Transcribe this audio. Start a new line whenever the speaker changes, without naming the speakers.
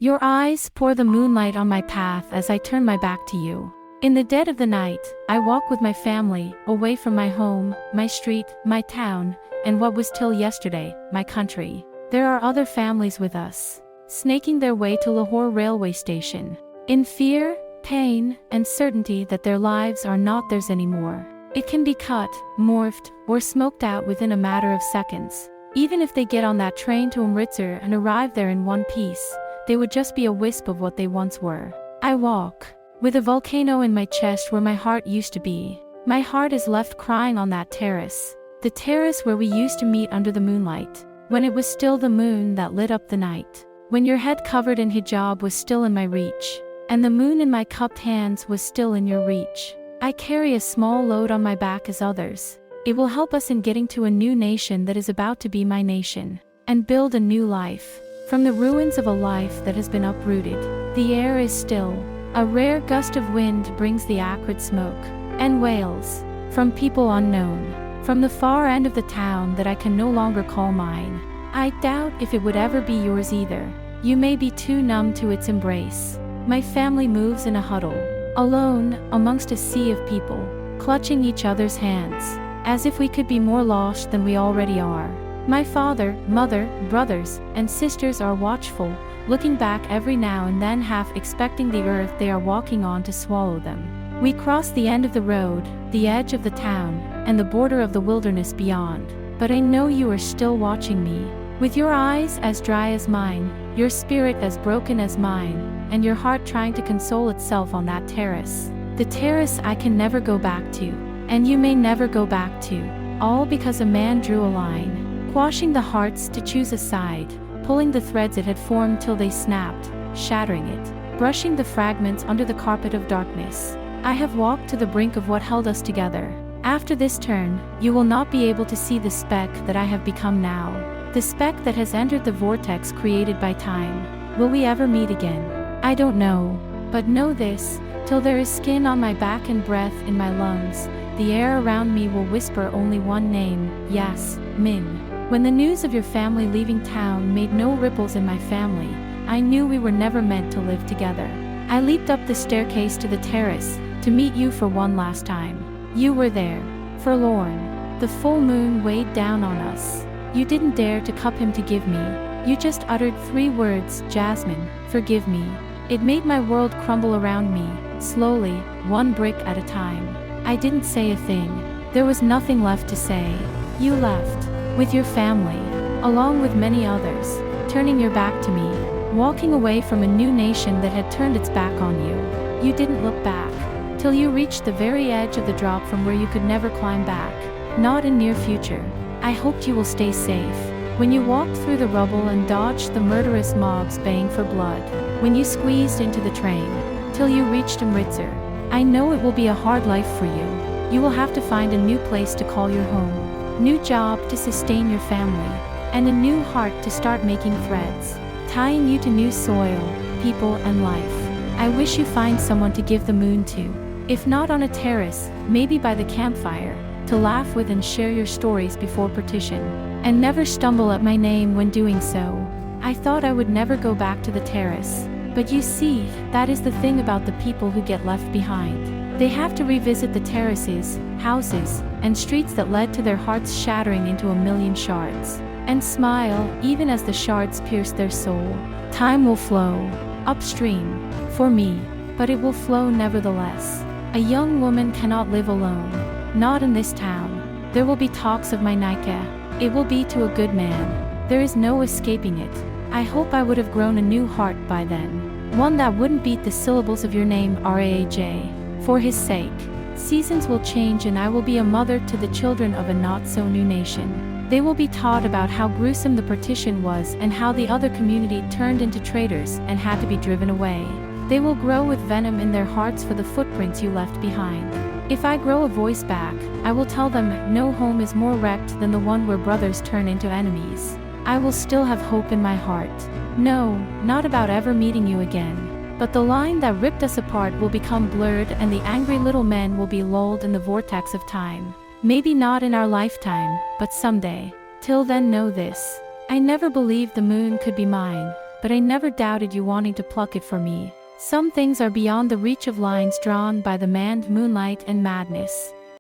Your eyes pour the moonlight on my path as I turn my back to you. In the dead of the night, I walk with my family, away from my home, my street, my town, and what was till yesterday, my country. There are other families with us, snaking their way to Lahore railway station, in fear, pain, and certainty that their lives are not theirs anymore. It can be cut, morphed, or smoked out within a matter of seconds. Even if they get on that train to Amritsar and arrive there in one piece, they would just be a wisp of what they once were. I walk with a volcano in my chest where my heart used to be. My heart is left crying on that terrace. The terrace where we used to meet under the moonlight, when it was still the moon that lit up the night. When your head covered in hijab was still in my reach, and the moon in my cupped hands was still in your reach. I carry a small load on my back as others. It will help us in getting to a new nation that is about to be my nation, and build a new life, from the ruins of a life that has been uprooted. The air is still. A rare gust of wind brings the acrid smoke, and wails, from people unknown, from the far end of the town that I can no longer call mine. I doubt if it would ever be yours either. You may be too numb to its embrace. My family moves in a huddle, alone, amongst a sea of people, clutching each other's hands, as if we could be more lost than we already are. My father, mother, brothers, and sisters are watchful, looking back every now and then, half expecting the earth they are walking on to swallow them. We cross the end of the road, the edge of the town, and the border of the wilderness beyond. But I know you are still watching me, with your eyes as dry as mine, your spirit as broken as mine, and your heart trying to console itself on that terrace. The terrace I can never go back to, and you may never go back to, all because a man drew a line, quashing the hearts to choose a side, pulling the threads it had formed till they snapped, shattering it, brushing the fragments under the carpet of darkness. I have walked to the brink of what held us together. After this turn, you will not be able to see the speck that I have become now, the speck that has entered the vortex created by time. Will we ever meet again? I don't know, but know this, till there is skin on my back and breath in my lungs, the air around me will whisper only one name, Yasmin. When the news of your family leaving town made no ripples in my family, I knew we were never meant to live together. I leaped up the staircase to the terrace, to meet you for one last time. You were there, forlorn. The full moon weighed down on us. You didn't dare to cup him to give me. You just uttered 3 words, Jasmine, forgive me. It made my world crumble around me, slowly, one brick at a time. I didn't say a thing. There was nothing left to say. You left, with your family, along with many others, turning your back to me, walking away from a new nation that had turned its back on you. You didn't look back, till you reached the very edge of the drop from where you could never climb back, not in near future. I hoped you will stay safe. When you walked through the rubble and dodged the murderous mobs baying for blood, when you squeezed into the train, till you reached Amritsar, I know it will be a hard life for you. You will have to find a new place to call your home, new job to sustain your family, and a new heart to start making threads, tying you to new soil, people, and life. I wish you find someone to give the moon to, if not on a terrace, maybe by the campfire, to laugh with and share your stories before partition, and never stumble at my name when doing so. I thought I would never go back to the terrace, but you see, that is the thing about the people who get left behind. They have to revisit the terraces, houses, and streets that led to their hearts shattering into a million shards, and smile, even as the shards pierce their soul. Time will flow, upstream, for me, but it will flow nevertheless. A young woman cannot live alone, not in this town. There will be talks of my nikah. It will be to a good man. There is no escaping it. I hope I would have grown a new heart by then, one that wouldn't beat the syllables of your name Raaj. For his sake, seasons will change and I will be a mother to the children of a not-so-new nation. They will be taught about how gruesome the partition was and how the other community turned into traitors and had to be driven away. They will grow with venom in their hearts for the footprints you left behind. If I grow a voice back, I will tell them no home is more wrecked than the one where brothers turn into enemies. I will still have hope in my heart. No, not about ever meeting you again. But the line that ripped us apart will become blurred and the angry little men will be lulled in the vortex of time. Maybe not in our lifetime, but someday. Till then know this. I never believed the moon could be mine. but I never doubted you wanting to pluck it for me. Some things are beyond the reach of lines drawn by the manned moonlight and madness.